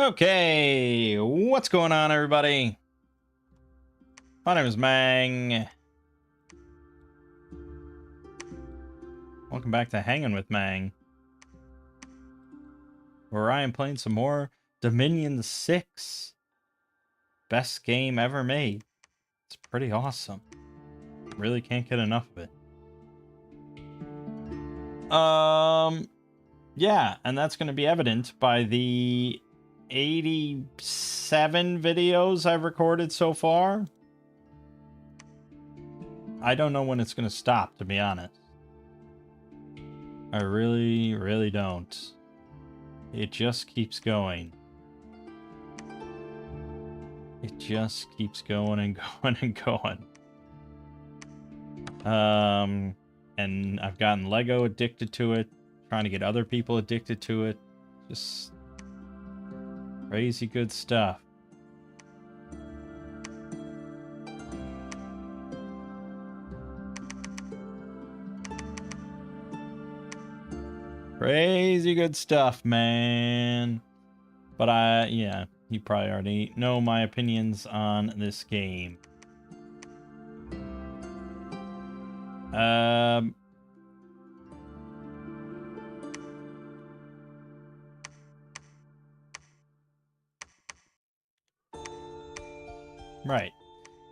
Okay, what's going on, everybody? My name is Mangg. Welcome back to Hanging with Mangg, where I am playing some more Dominion 6. Best game ever made. It's pretty awesome. Really can't get enough of it. Yeah, and that's going to be evident by the 87 videos I've recorded so far. I don't know when it's going to stop, to be honest. I really don't. It just keeps going. It just keeps going and going and going. And I've gotten Lego addicted to it, trying to get other people addicted to it. Just crazy good stuff. Crazy good stuff, man. But yeah, you probably already know my opinions on this game. Right.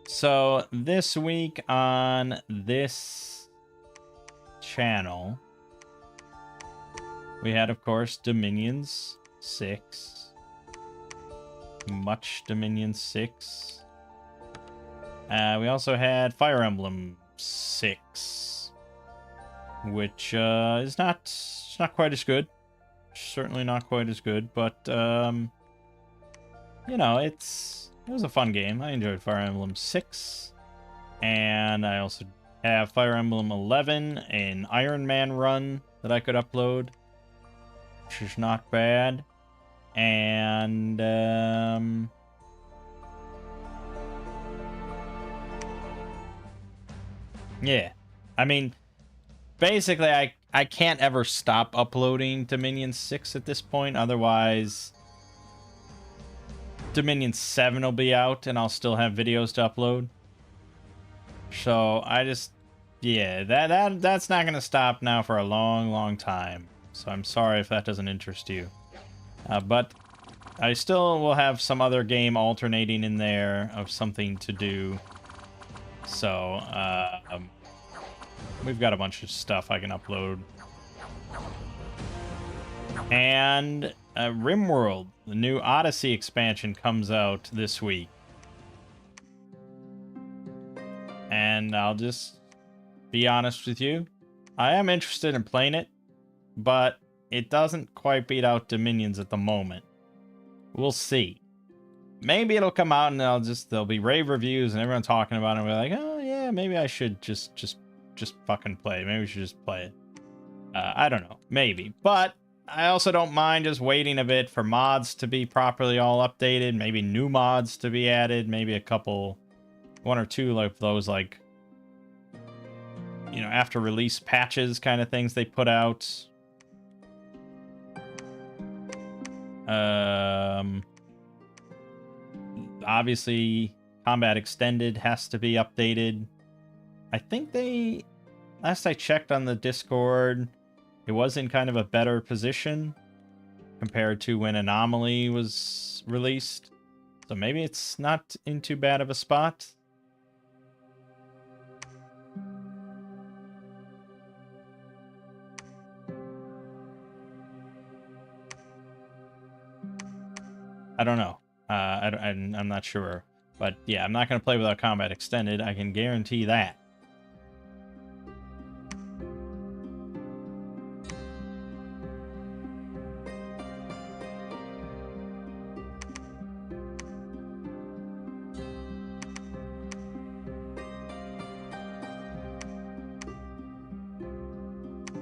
So this week on this channel, we had, of course, Dominions 6. Much Dominion 6. We also had Fire Emblem 6, which is not quite as good. Certainly not quite as good, but you know, it was a fun game. I enjoyed Fire Emblem 6, and I also have Fire Emblem 11, an Iron Man run that I could upload, which is not bad. And yeah, I mean, basically I can't ever stop uploading Dominion 6 at this point, otherwise Dominion 7 will be out and I'll still have videos to upload. So I just, yeah, that's not gonna stop now for a long time. So I'm sorry if that doesn't interest you. But I still will have some other game alternating in there of something to do. So, we've got a bunch of stuff I can upload. And RimWorld, the new Odyssey expansion, comes out this week. And I'll just be honest with you. I am interested in playing it, but it doesn't quite beat out Dominions at the moment. We'll see. Maybe it'll come out and there'll be rave reviews and everyone talking about it. And we're like, oh yeah, maybe I should just fucking play it. Maybe we should just play it. I don't know. Maybe. But I also don't mind just waiting a bit for mods to be properly all updated. Maybe new mods to be added. Maybe one or two of those, like, you know, after release patches kind of things they put out. Obviously, Combat Extended has to be updated. I think last I checked on the Discord, it was in kind of a better position compared to when Anomaly was released. So maybe it's not in too bad of a spot. I don't know. I'm not sure. But yeah, I'm not going to play without Combat Extended. I can guarantee that.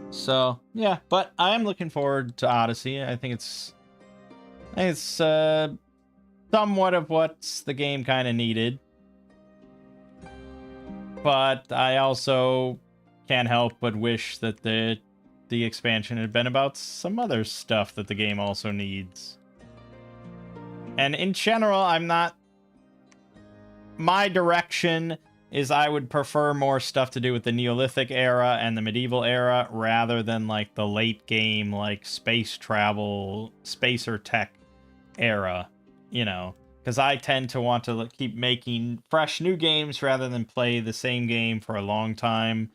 So yeah, but I am looking forward to Odyssey. I think it's somewhat of what the game kind of needed. But I also can't help but wish that the expansion had been about some other stuff that the game also needs. And in general, I'm not... My direction is I would prefer more stuff to do with the Neolithic era and the medieval era rather than, like, the late game, like, space travel, spacer tech era, you know? Because I tend to want to keep making fresh new games rather than play the same game for a long time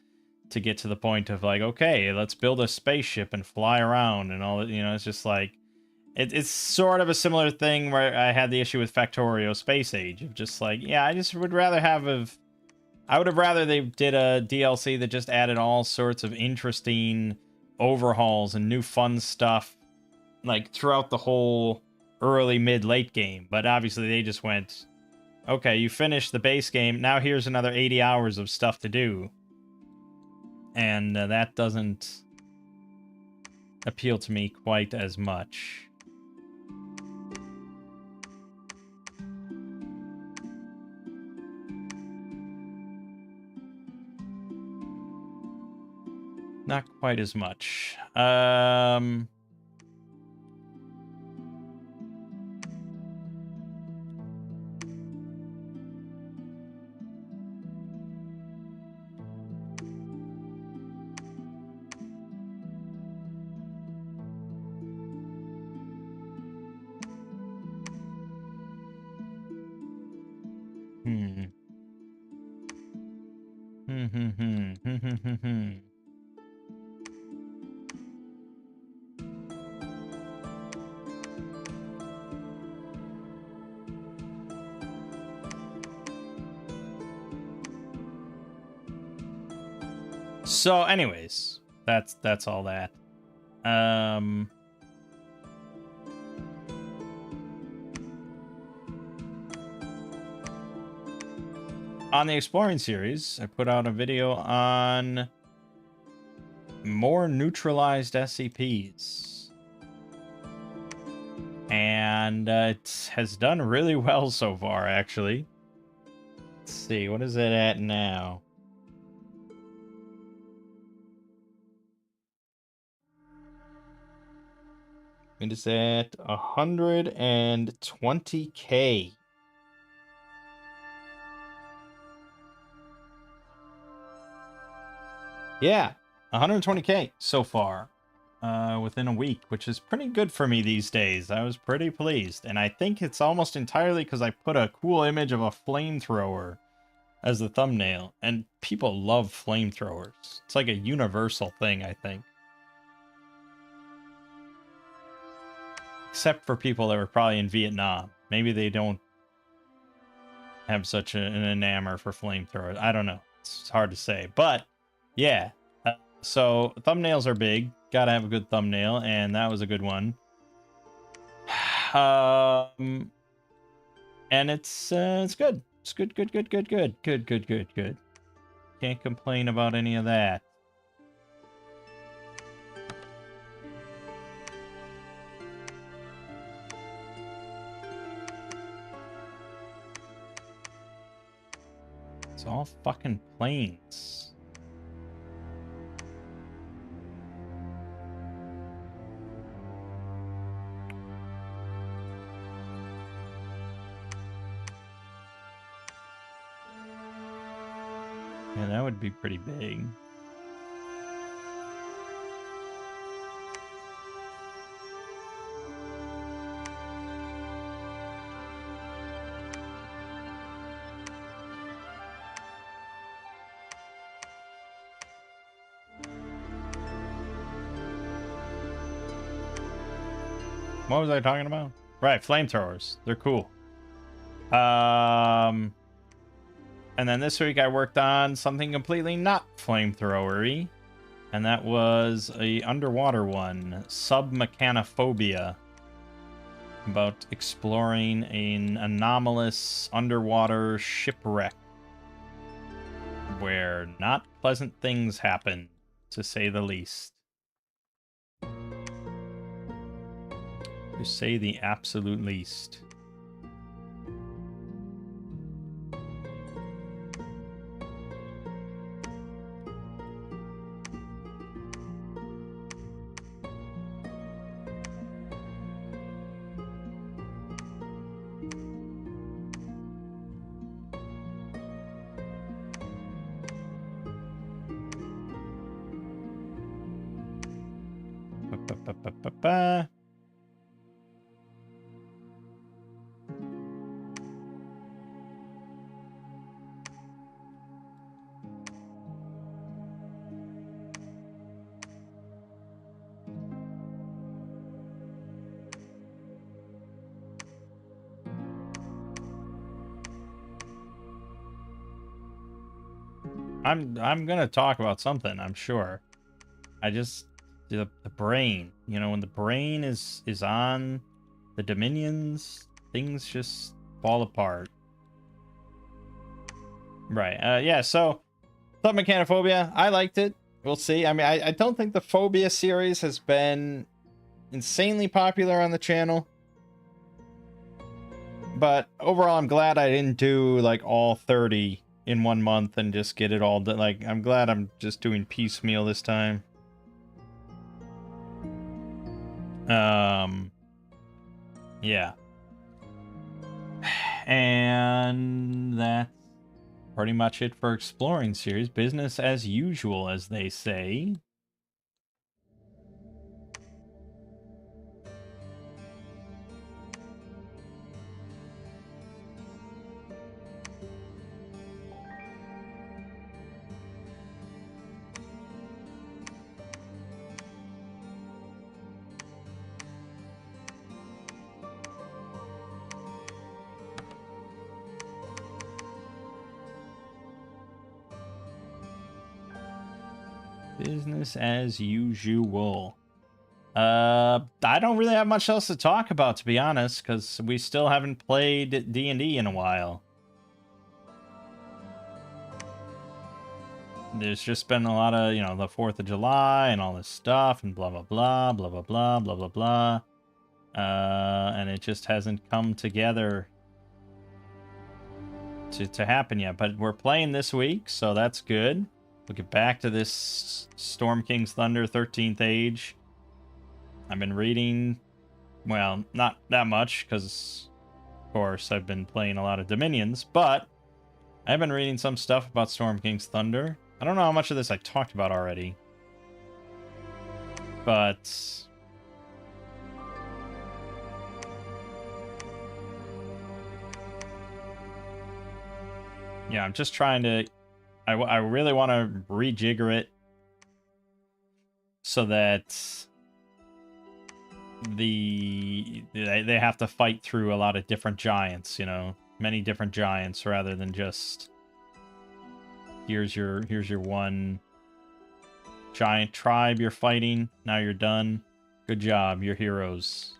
to get to the point of, like, okay, let's build a spaceship and fly around and all that, you know? It's just like... It's sort of a similar thing where I had the issue with Factorio Space Age of just like, yeah, I just would rather have I would have rather they did a DLC that just added all sorts of interesting overhauls and new fun stuff like throughout the whole early, mid, late game. But obviously they just went, okay, you finished the base game, now here's another 80 hours of stuff to do. And that doesn't appeal to me quite as much. Not quite as much. So, anyways, that's all that. On the Exploring series, I put out a video on more neutralized SCPs. And it has done really well so far, actually. Let's see, what is it at now? It is at 120K. Yeah, 120K so far within a week, which is pretty good for me these days. I was pretty pleased. And I think it's almost entirely because I put a cool image of a flamethrower as the thumbnail. And people love flamethrowers. It's like a universal thing, I think. Except for people that were probably in Vietnam. Maybe they don't have such an enamor for flamethrowers. I don't know. It's hard to say. But, yeah. So, thumbnails are big. Gotta have a good thumbnail, and that was a good one. And it's good. It's good. Good. Can't complain about any of that. It's all fucking planes. Yeah, that would be pretty big. What was I talking about? Right, flamethrowers. They're cool. And then this week I worked on something completely not flamethrowery, and that was a underwater one, Submechanophobia, about exploring an anomalous underwater shipwreck where not pleasant things happen, to say the least. To say the absolute least. Ba-ba-ba-ba-ba. I'm gonna talk about something, I'm sure. I just the brain, you know, when the brain is on the dominions, things just fall apart. Right. Yeah, so Thought Mechanophobia, I liked it. We'll see. I mean, I don't think the Phobia series has been insanely popular on the channel. But overall, I'm glad I didn't do like all 30 in 1 month and just get it all done. Like, I'm glad I'm just doing piecemeal this time. Yeah. And that's pretty much it for Exploring series. Business as usual, as they say. Business as usual. I don't really have much else to talk about, to be honest, because we still haven't played D&D in a while. There's just been a lot of, you know, the 4th of July and all this stuff and blah, blah, blah, blah, blah, blah, blah, blah, blah. And it just hasn't come together to happen yet. But we're playing this week, so that's good. We'll get back to this Storm King's Thunder 13th Age. I've been reading, well, not that much, because, of course, I've been playing a lot of Dominions, but I've been reading some stuff about Storm King's Thunder. I don't know how much of this I talked about already, but yeah, I'm just trying to, I really want to rejigger it so that they have to fight through a lot of different giants, you know, many different giants, rather than just here's your one giant tribe you're fighting, now you're done, good job, you're heroes.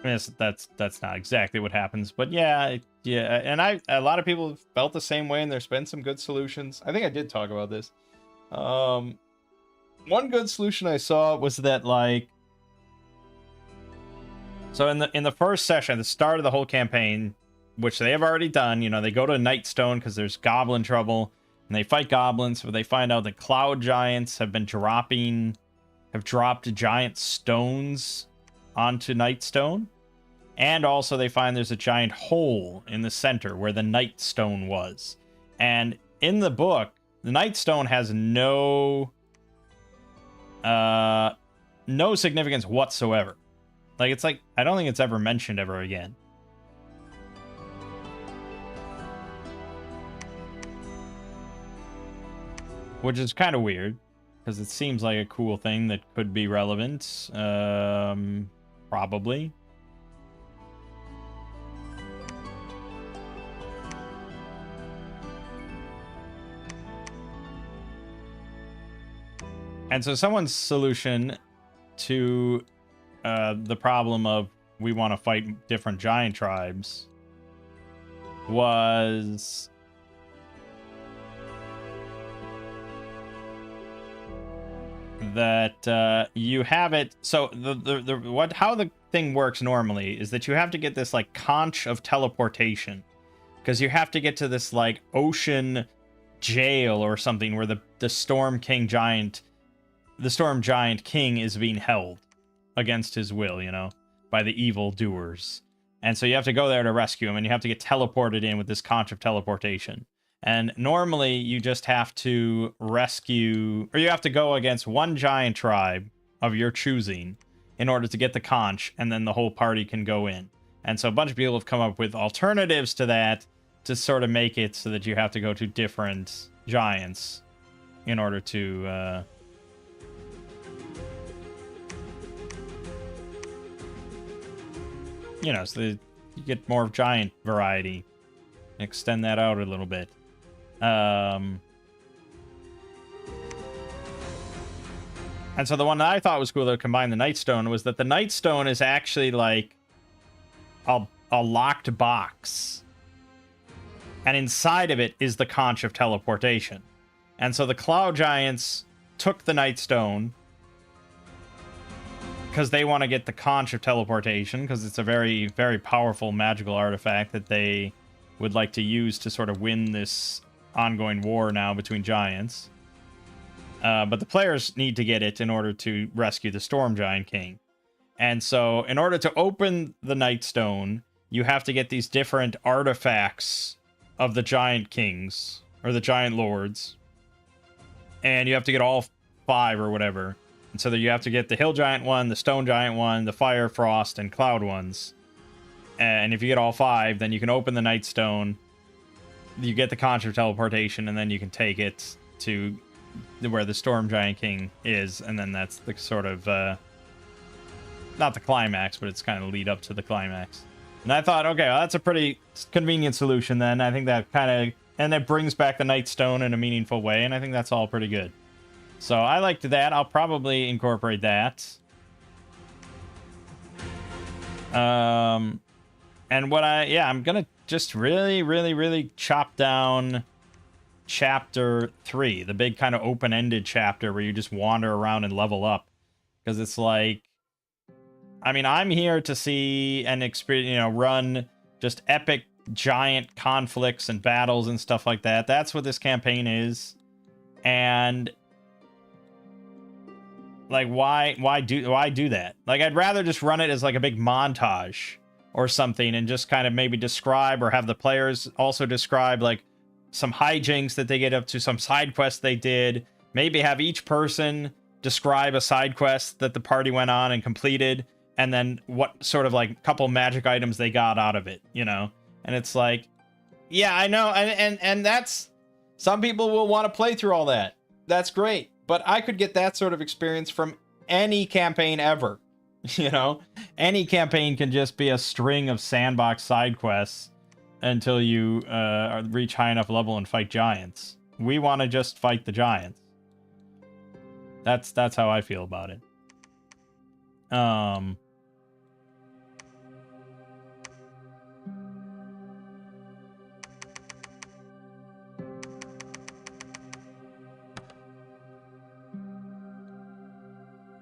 I mean, that's not exactly what happens, but yeah, yeah. And a lot of people felt the same way, and there's been some good solutions. I think I did talk about this. One good solution I saw was that, like, so in the first session, the start of the whole campaign, which they have already done, you know, they go to Nightstone because there's goblin trouble, and they fight goblins, but they find out that cloud giants have dropped giant stones onto Nightstone. And also they find there's a giant hole in the center where the Nightstone was. And in the book, the Nightstone has no significance whatsoever. Like, it's like, I don't think it's ever mentioned ever again. Which is kind of weird, because it seems like a cool thing that could be relevant. Probably. And so someone's solution to the problem of we want to fight different giant tribes was that you have it. So how the thing works normally is that you have to get this like conch of teleportation, because you have to get to this like ocean jail or something where the Storm Giant King is being held against his will, you know, by the evil doers. And so you have to go there to rescue him, and you have to get teleported in with this conch of teleportation. And normally you just have to rescue, or you have to go against one giant tribe of your choosing in order to get the conch, and then the whole party can go in. And so a bunch of people have come up with alternatives to that to sort of make it so that you have to go to different giants in order to so you get more giant variety. Extend that out a little bit. And so the one that I thought was cool to combine the Nightstone was that the Nightstone is actually like a locked box. And inside of it is the conch of teleportation. And so the Cloud Giants took the Nightstone because they want to get the conch of teleportation, because it's a very, very powerful magical artifact that they would like to use to sort of win this ongoing war now between giants. But the players need to get it in order to rescue the Storm Giant King. And so in order to open the Nightstone, you have to get these different artifacts of the Giant Kings, or the Giant Lords. And you have to get all 5 or whatever. And so that you have to get the Hill Giant one, the Stone Giant one, the Fire, Frost, and Cloud ones. And if you get all 5, then you can open the Nightstone. You get the Conch of Teleportation, and then you can take it to where the Storm Giant King is. And then that's the sort of, not the climax, but it's kind of lead up to the climax. And I thought, okay, well, that's a pretty convenient solution then. I think that kind of, and that brings back the Nightstone in a meaningful way, and I think that's all pretty good. So I liked that. I'll probably incorporate that. And what I'm gonna just really chop down chapter 3, the big kind of open-ended chapter where you just wander around and level up. Because it's like, I mean, I'm here to see and experience, run just epic giant conflicts and battles and stuff like that. That's what this campaign is. And like, why do that? Like, I'd rather just run it as like a big montage or something, and just kind of maybe describe, or have the players also describe like some hijinks that they get up to, some side quests they did. Maybe have each person describe a side quest that the party went on and completed, and then what sort of like couple magic items they got out of it, And it's like, yeah, I know, and that's, some people will want to play through all that. That's great. But I could get that sort of experience from any campaign ever. Any campaign can just be a string of sandbox side quests until you reach high enough level and fight giants. We want to just fight the giants. That's how I feel about it.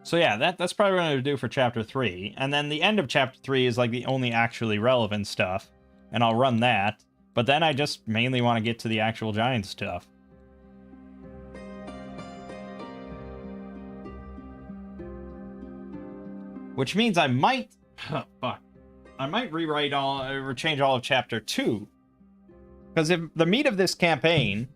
So yeah, that's probably what I'm going to do for Chapter 3. And then the end of Chapter 3 is like the only actually relevant stuff. And I'll run that. But then I just mainly want to get to the actual giant stuff. Which means I might... I might rewrite or change all of Chapter 2. Because if the meat of this campaign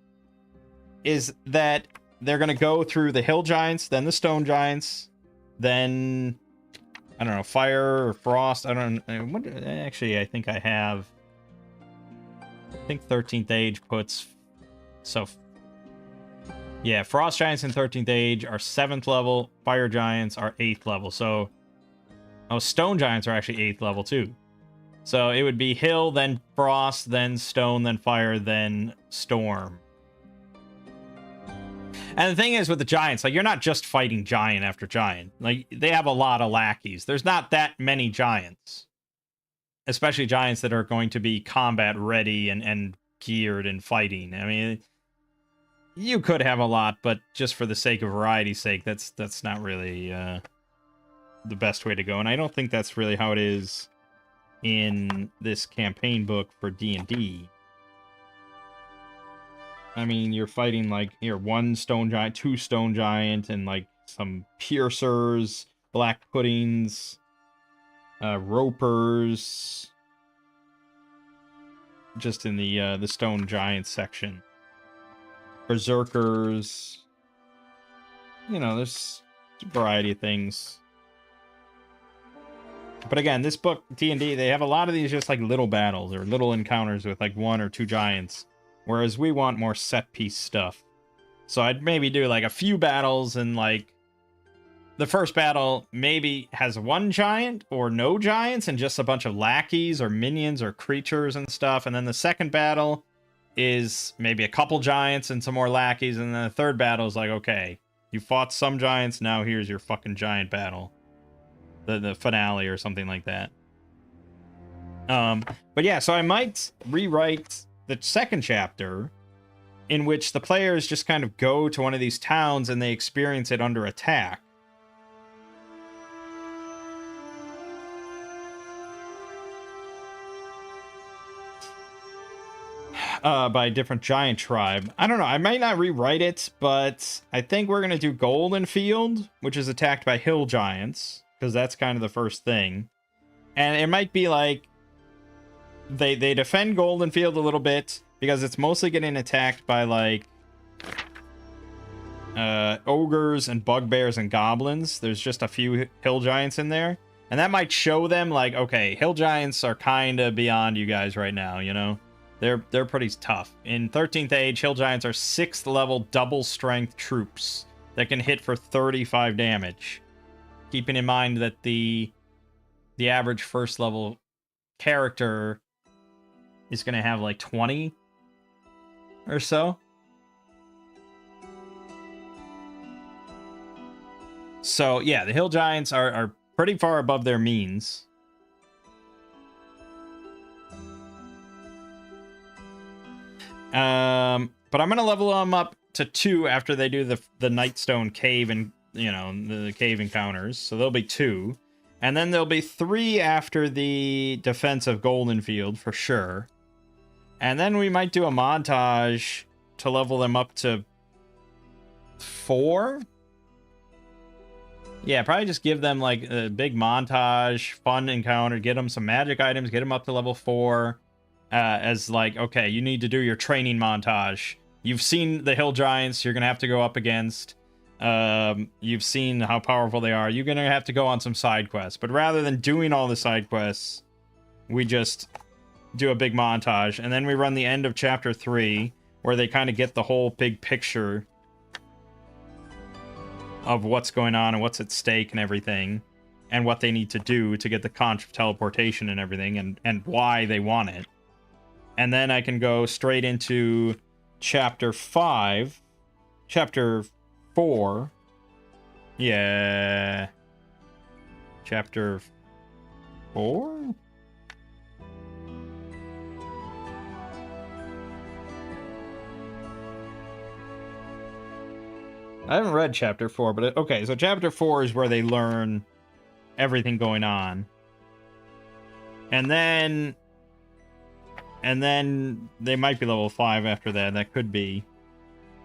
is that they're going to go through the Hill Giants, then the Stone Giants, then, I don't know, Fire or Frost. I don't know. Actually, I think I have... I think 13th Age puts... So, yeah, Frost Giants in 13th Age are 7th level. Fire Giants are 8th level. So, Stone Giants are actually 8th level, too. So, it would be Hill, then Frost, then Stone, then Fire, then Storm. And the thing is with the giants, like, you're not just fighting giant after giant. Like, they have a lot of lackeys. There's not that many giants. Especially giants that are going to be combat ready and geared and fighting. I mean, you could have a lot, but just for the sake of variety's sake, that's not really the best way to go. And I don't think that's really how it is in this campaign book for D&D. I mean, you're fighting, like, here, 1 stone giant, 2 stone giant, and, like, some piercers, black puddings, ropers, just in the stone giant section. Berserkers. There's a variety of things. But again, this book, D&D, they have a lot of these just like little battles or little encounters with like 1 or 2 giants. Whereas we want more set piece stuff. So I'd maybe do like a few battles and like the first battle maybe has 1 giant or no giants and just a bunch of lackeys or minions or creatures and stuff. And then the second battle is maybe a couple giants and some more lackeys. And then the third battle is like, okay, you fought some giants, now here's your fucking giant battle. The finale or something like that. But yeah, so I might rewrite the second chapter in which the players just kind of go to one of these towns and they experience it under attack. By a different giant tribe. I don't know, I might not rewrite it, but I think we're gonna do Golden Field, which is attacked by hill giants, because that's kind of the first thing. And it might be like they defend Golden Field a little bit because it's mostly getting attacked by like ogres and bugbears and goblins. There's just a few hill giants in there, and that might show them like, okay, hill giants are kind of beyond you guys right now, you know. They're pretty tough. In 13th Age, hill giants are 6th level double strength troops that can hit for 35 damage. Keeping in mind that the average first level character is going to have like 20 or so. So yeah, the hill giants are pretty far above their means. But I'm going to level them up to 2 after they do the Nightstone Cave and, you know, the cave encounters. So there'll be 2. And then there'll be 3 after the defense of Golden Field, for sure. And then we might do a montage to level them up to 4. Yeah, probably just give them, like, a big montage, fun encounter, get them some magic items, get them up to level 4. As like, okay, you need to do your training montage. You've seen the hill giants you're gonna have to go up against. You've seen how powerful they are. You're gonna have to go on some side quests. But rather than doing all the side quests, we just do a big montage, and then we run the end of chapter 3, where they kind of get the whole big picture of what's going on and what's at stake and everything, and what they need to do to get the conch of teleportation and everything, and why they want it. And then I can go straight into chapter 5. Chapter 4. Yeah. Chapter 4? I haven't read chapter 4, but okay, so chapter 4 is where they learn everything going on. And then they might be level 5 after that. That could be.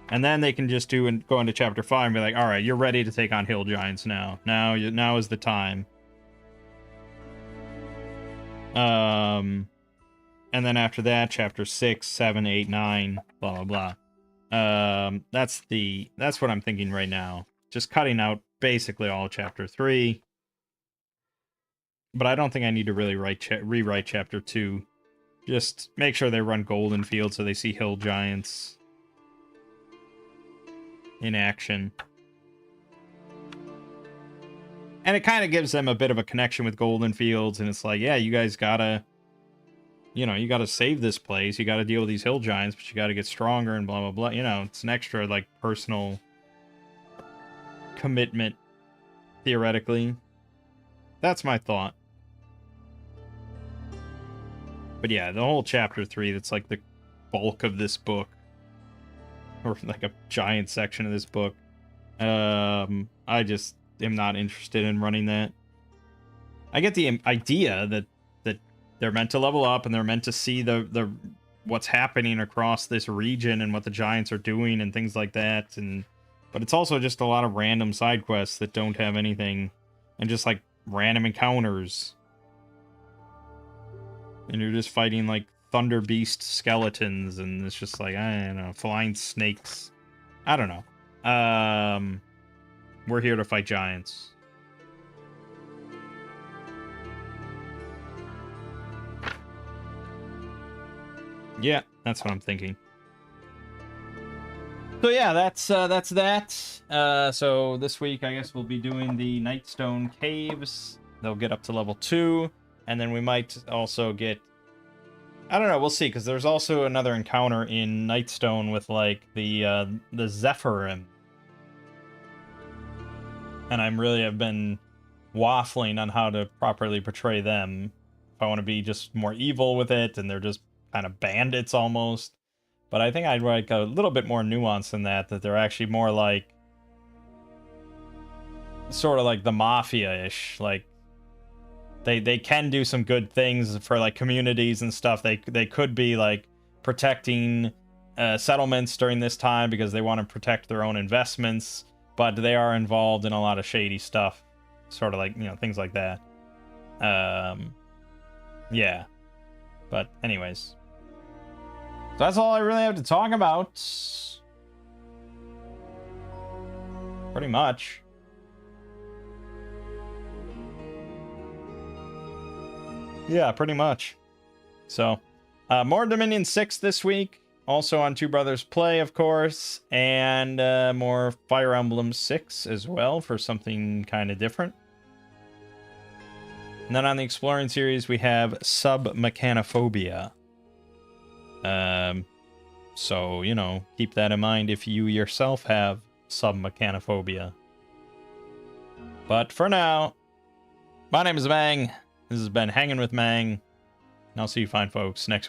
And then they can just go into chapter 5 and be like, all right, you're ready to take on hill giants now. Now is the time. And then after that, chapter 6, 7, 8, 9, blah, blah, blah. That's what I'm thinking right now. Just cutting out basically all chapter 3. But I don't think I need to really rewrite chapter 2. Just make sure they run Golden Field so they see hill giants in action. And it kind of gives them a bit of a connection with Golden Fields, and it's like, yeah, you guys gotta, you know, you gotta save this place, you gotta deal with these hill giants, but you gotta get stronger and blah, blah, blah. You know, it's an extra, like, personal commitment, theoretically. That's my thought. But yeah, the whole chapter 3, that's like the bulk of this book. Or like a giant section of this book. I just am not interested in running that. I get the idea that they're meant to level up and they're meant to see the what's happening across this region and what the giants are doing and things like that. But it's also just a lot of random side quests that don't have anything, and just like random encounters. And you're just fighting, like, Thunder Beast skeletons, and it's just like, I don't know, flying snakes. I don't know. We're here to fight giants. Yeah, that's what I'm thinking. So yeah, that's that. So this week, I guess we'll be doing the Nightstone Caves. They'll get up to level 2, and then we might also get... I don't know, we'll see, because there's also another encounter in Nightstone with, like, the Zephyrim. And I've been waffling on how to properly portray them. If I want to be just more evil with it, and they're just kind of bandits almost. But I think I'd like a little bit more nuance than that they're actually more like... sort of like the Mafia-ish. Like, they can do some good things for, like, communities and stuff. They could be, like, protecting settlements during this time because they want to protect their own investments. But they are involved in a lot of shady stuff. Sort of like, you know, things like that. Yeah. But anyways. So that's all I really have to talk about. Pretty much. Yeah, pretty much. So, more Dominion 6 this week. Also on Two Brothers Play, of course. And more Fire Emblem 6 as well for something kind of different. And then on the Exploring series, we have Sub-Mechanophobia. So, you know, keep that in mind if you yourself have Sub-Mechanophobia. But for now, my name is Mangg. This has been Hanging with Mangg. And I'll see you fine folks next week.